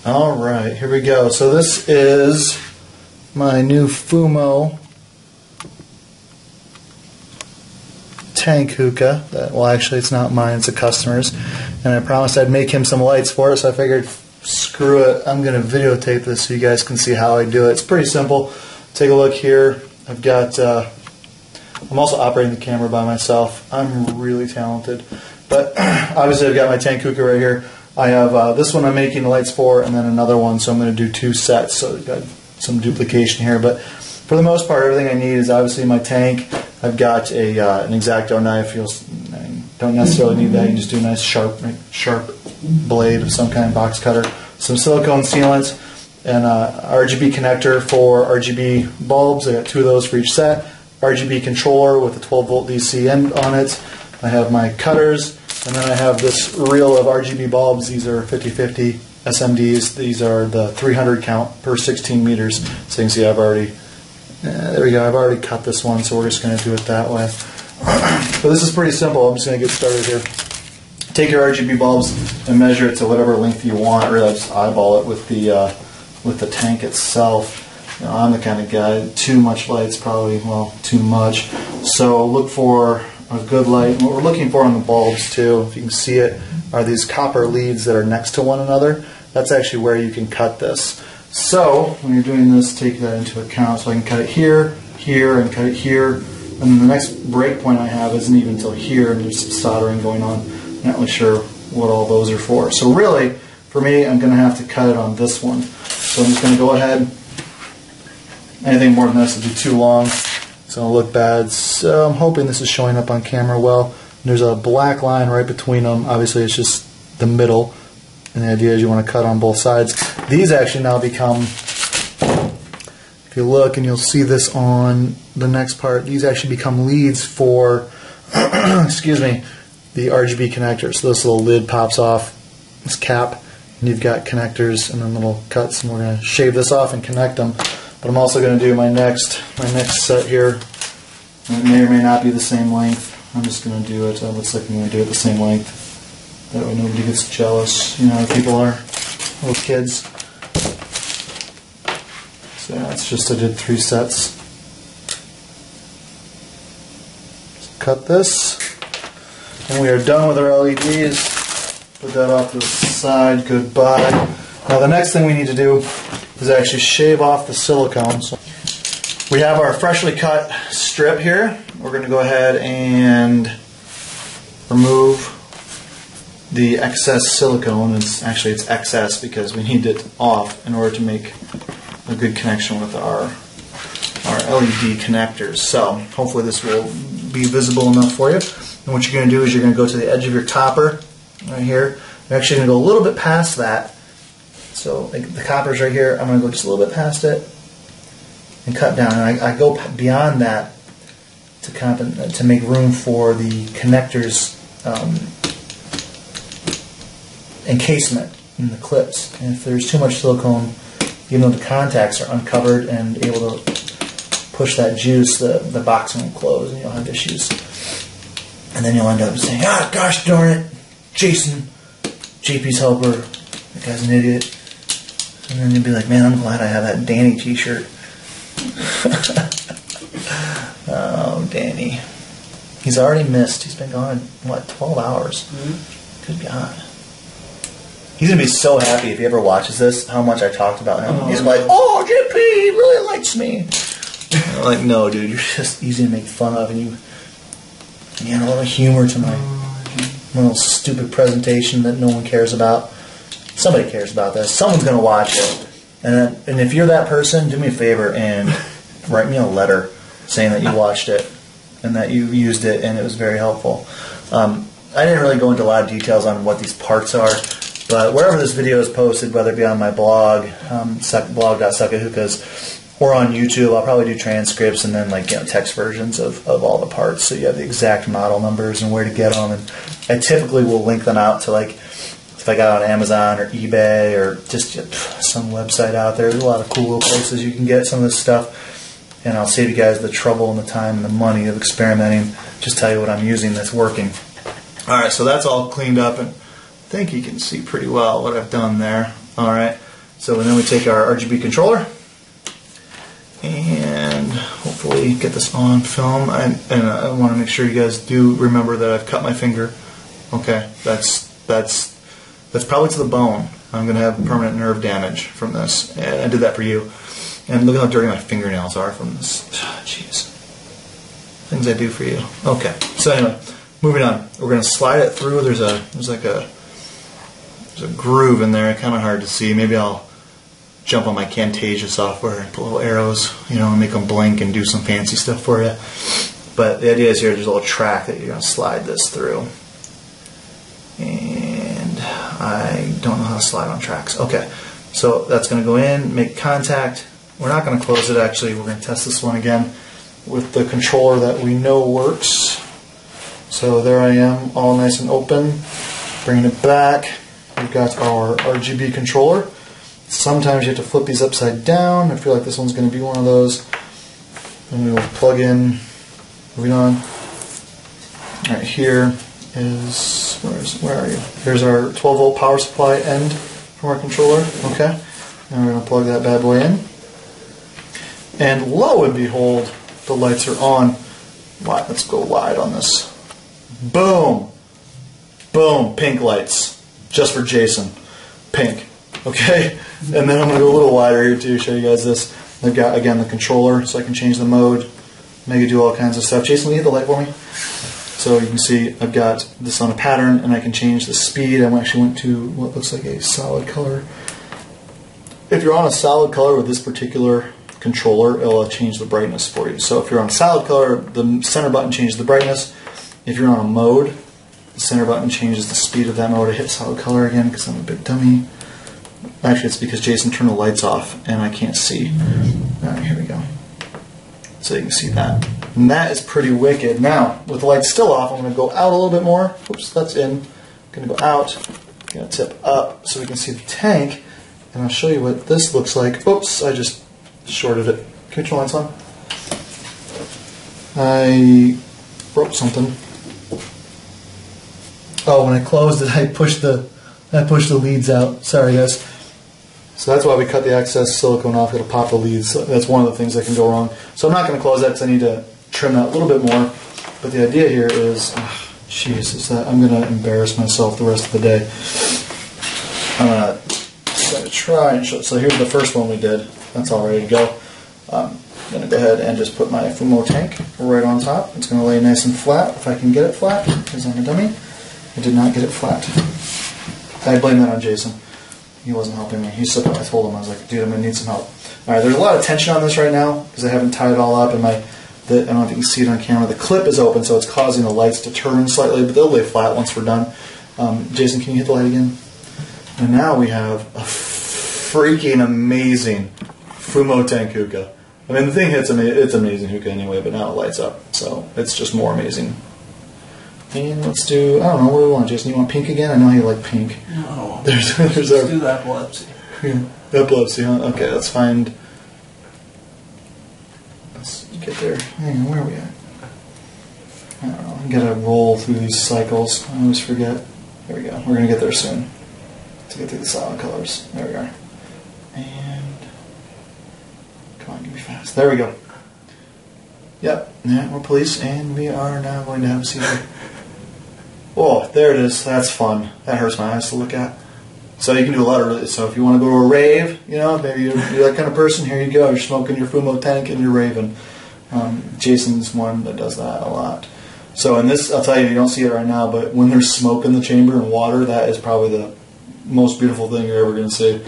Alright, here we go. So this is my new Fumo Tank Hookah. Well, actually it's not mine, it's a customer's. And I promised I'd make him some lights for it, so I figured, screw it, I'm going to videotape this so you guys can see how I do it. It's pretty simple. Take a look here. I've got, I'm also operating the camera by myself. I'm really talented. But obviously I've got my Tank Hookah right here. I have this one I'm making the lights for, and then another one, so I'm going to do 2 sets, so I've got some duplication here. But for the most part, everything I need is obviously my tank. I've got an X-Acto knife. You don't necessarily need that. You can just do a nice sharp blade of some kind, box cutter. Some silicone sealant, and RGB connector for RGB bulbs. I got 2 of those for each set. RGB controller with a 12-volt DC end on it. I have my cutters. And then I have this reel of RGB bulbs. These are 50/50 SMDs. These are the 300 count per 16 meters. So you can see I've already, there we go, I've already cut this one, so we're just going to do it that way. But this is pretty simple. I'm just going to get started here. Take your RGB bulbs and measure it to whatever length you want. Really, I just eyeball it with the tank itself. You know, I'm the kind of guy, too much light's probably, well, too much. So look for a good light. And what we're looking for on the bulbs too, if you can see it, are these copper leads that are next to one another. That's actually where you can cut this. So when you're doing this, take that into account. So I can cut it here, here, and cut it here. And then the next break point I have isn't even until here, and there's some soldering going on. I'm not really sure what all those are for. So really, for me, I'm going to have to cut it on this one. So I'm just going to go ahead. Anything more than this would be too long. It's going to look bad, so I'm hoping this is showing up on camera well. There's a black line right between them. Obviously it's just the middle, and the idea is you want to cut on both sides. These actually now become, if you look and you'll see this on the next part, these actually become leads for, excuse me, the RGB connectors. So this little lid pops off, this cap, and you've got connectors and then little cuts, and we're going to shave this off and connect them. But I'm also going to do my next set here. And it may or may not be the same length. I'm just going to do it. Looks like I'm going to do it the same length. That way nobody gets jealous. You know how people are, little kids. So yeah, it's just I did 3 sets. So cut this, and we are done with our LEDs. Put that off to the side. Goodbye. Now the next thing we need to do is actually shave off the silicone. So we have our freshly cut strip here. We're going to go ahead and remove the excess silicone. It's excess because we need it off in order to make a good connection with our LED connectors. So hopefully this will be visible enough for you. And what you're going to do is you're going to go to the edge of your topper right here. You're actually going to go a little bit past that. So the copper's right here. I'm going to go just a little bit past it and cut down. And I go beyond that to make room for the connectors encasement in the clips. And if there's too much silicone, even though the contacts are uncovered and able to push that juice, the box won't close and you'll have issues. And then you'll end up saying, ah, gosh darn it, Jason, JP's helper, that guy's an idiot. And then you'll be like, man, I'm glad I have that Danny t-shirt. Oh, Danny. He's already missed. He's been gone, what, 12 hours? Mm-hmm. Good God. He's going to be so happy if he ever watches this, how much I talked about him. He's like, oh, JP, he really likes me. I'm like, no, dude, you're just easy to make fun of, and you add a little humor to my little stupid presentation that no one cares about. Somebody cares about this. Someone's going to watch it. And if you're that person, do me a favor and write me a letter saying that you watched it and that you used it and it was very helpful. I didn't really go into a lot of details on what these parts are, but wherever this video is posted, whether it be on my blog, blog.sukithookahs, or on YouTube, I'll probably do transcripts and then text versions of all the parts, so you have the exact model numbers and where to get them. And I typically will link them out to if I got on Amazon or eBay or just some website out there. There's a lot of cool little places you can get some of this stuff, and I'll save you guys the trouble and the time and the money of experimenting just tell you what I'm using that's working. Alright, so that's all cleaned up, and I think you can see pretty well what I've done there. Alright, so then we take our RGB controller and hopefully get this on film. And I want to make sure you guys do remember that I've cut my finger. Okay, that's probably to the bone. I'm going to have permanent nerve damage from this. And I did that for you. And look how dirty my fingernails are from this. Jeez. Things I do for you. Okay, so anyway, moving on. We're going to slide it through. There's a groove in there, kind of hard to see. Maybe I'll jump on my Camtasia software and put little arrows, and make them blink and do some fancy stuff for you. But the idea is here, there's a little track that you're going to slide this through. And I don't know how to slide on tracks. Okay, so that's going to go in, make contact. We're not going to close it, actually. We're going to test this one again with the controller that we know works. So there I am, all nice and open. Bringing it back. We've got our RGB controller. Sometimes you have to flip these upside down. I feel like this one's going to be one of those. And we will plug in. Moving on. Right here is, where are you? Here's our 12 volt power supply end from our controller. Okay. And we're going to plug that bad boy in. And lo and behold, the lights are on. Let's go wide on this. Boom! Boom! Pink lights. Just for Jason. Pink. Okay? And then I'm going to go a little wider here too, show you guys this. I've got, again, the controller, so I can change the mode, make it do all kinds of stuff. Jason, will you hit the light for me? So you can see I've got this on a pattern, and I can change the speed. I actually went to what looks like a solid color. If you're on a solid color with this particular controller, it'll change the brightness for you. So if you're on a solid color, the center button changes the brightness. If you're on a mode, the center button changes the speed of that mode. I hit solid color again because I'm a bit dummy. Actually, it's because Jason turned the lights off and I can't see. Alright, here we go. So you can see that. And that is pretty wicked. Now, with the lights still off, I'm going to go out a little bit more. Oops, that's in. I'm going to go out. I'm going to tip up so we can see the tank. And I'll show you what this looks like. Oops, I just shorted it. Can you turn the lights on? I broke something. Oh, when I closed it, I pushed the leads out. Sorry, guys. So that's why we cut the excess silicone off. It'll pop the leads. So that's one of the things that can go wrong. So I'm not going to close that because I need to trim that a little bit more. But the idea here is, is that I'm going to embarrass myself the rest of the day. I'm going to try and show. So here's the first one we did. That's all ready to go. I'm going to go ahead and just put my Fumo tank right on top. It's going to lay nice and flat if I can get it flat, because I'm a dummy. I did not get it flat. I blame that on Jason. He wasn't helping me. I told him, I was like, dude, I'm going to need some help. Alright, there's a lot of tension on this right now because I haven't tied it all up, and I don't know if you can see it on camera. The clip is open, so it's causing the lights to turn slightly, but they'll lay flat once we're done. Jason, can you hit the light again? And now we have a freaking amazing Fumo Tank Hookah. I mean, the thing it's amazing hookah anyway, but now it lights up, so it's just more amazing. And let's do, I don't know, what do we want, Jason? You want pink again? I know you like pink. No. Let's do the epilepsy. Yeah, epilepsy, huh? Okay, let's find, let's get there. Hang on, where are we at? I don't know, I gotta roll through these cycles. I always forget. There we go, we're gonna get there soon. To get through the solid colors. There we are. And, come on, give me fast. There we go. Yep, yeah, we're police, and we are now going to have a seizure. Oh, there it is. That's fun. That hurts my eyes to look at. So you can do a lot of, so if you want to go to a rave, maybe you're that kind of person, here you go. You're smoking your Fumo tank and you're raving. Jason's one that does that a lot. So in this, I'll tell you, you don't see it right now, but when there's smoke in the chamber and water, that is probably the most beautiful thing you're ever going to see.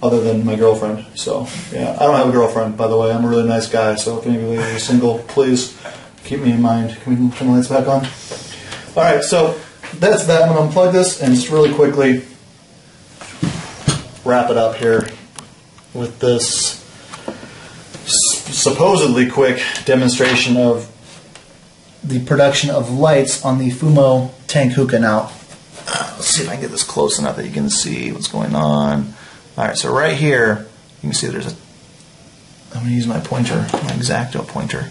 Other than my girlfriend. So, yeah. I don't have a girlfriend, by the way. I'm a really nice guy, so if any of you ladies are single, please keep me in mind. Can we turn the lights back on? Alright, so that's that. I'm going to unplug this and just really quickly wrap it up here with this supposedly quick demonstration of the production of lights on the Fumo Tank Hookah. Now, let's see if I can get this close enough that you can see what's going on. Alright, so right here, you can see there's I'm going to use my pointer, my X-Acto pointer.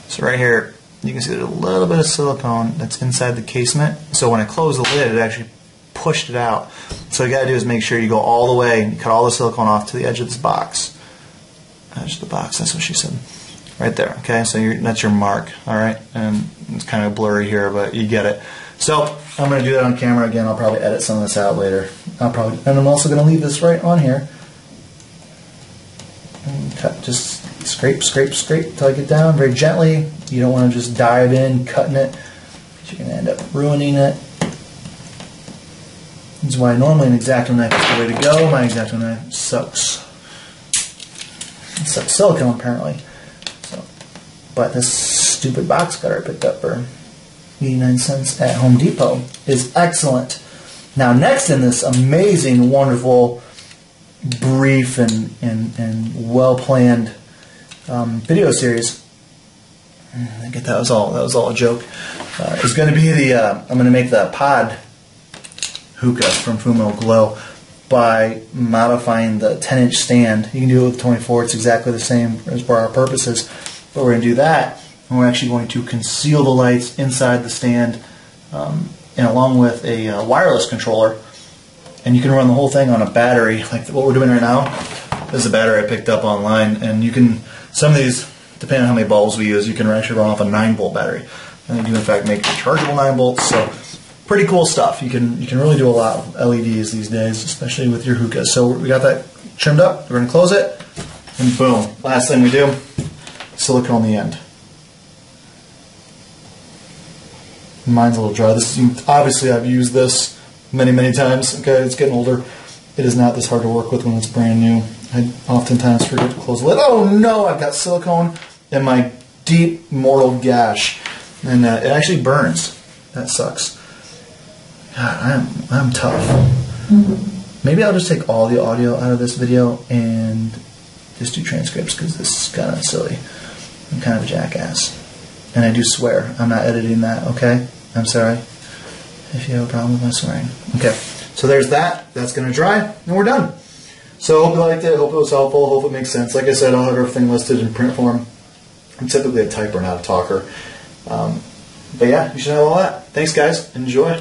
So right here, you can see there's a little bit of silicone that's inside the casement. So when I close the lid, it actually pushed it out. So what you got to do is make sure you go all the way and you cut all the silicone off to the edge of this box. Edge of the box, that's what she said. Right there, okay? So that's your mark, all right? And it's kind of blurry here, but you get it. So I'm going to do that on camera again. I'll probably edit some of this out later. And I'm also going to leave this right on here. And cut, just scrape, scrape, scrape until I get down very gently. You don't want to just dive in, cutting it. You're going to end up ruining it. This is why normally an X-Acto knife is the way to go. My X-Acto knife sucks. It sucks silicone apparently. So, but this stupid box cutter I picked up for 89 cents at Home Depot is excellent. Now next in this amazing, wonderful, brief and well-planned video series, I get that was all a joke, is going to be the I'm going to make the pod hookah from Fumo Glow by modifying the 10-inch stand. You can do it with 24, it's exactly the same as for our purposes, but we're going to do that, and we're actually going to conceal the lights inside the stand, and along with a wireless controller, and you can run the whole thing on a battery, like what we're doing right now. This is a battery I picked up online, and you can, some of these, depending on how many bulbs we use, you can actually run off a 9-volt battery, and they do in fact make rechargeable 9 volts, so pretty cool stuff. You can really do a lot with LEDs these days, especially with your hookahs. So we got that trimmed up. We're going to close it, and boom. Last thing we do, silicone the end. Mine's a little dry. This is, obviously I've used this many times. Okay, it's getting older. It is not this hard to work with when it's brand new. I oftentimes forget to close the lid. Oh no! I've got silicone in my deep mortal gash, and it actually burns. That sucks. God, I'm tough. Maybe I'll just take all the audio out of this video and just do transcripts because this is kind of silly. I'm kind of a jackass. And I do swear. I'm not editing that, okay? I'm sorry if you have a problem with my swearing. Okay, so there's that. That's going to dry, and we're done. So hope you liked it. Hope it was helpful. Hope it makes sense. Like I said, I'll have everything listed in print form. I'm typically a typer, not a talker. But yeah, you should have all that. Thanks, guys. Enjoy.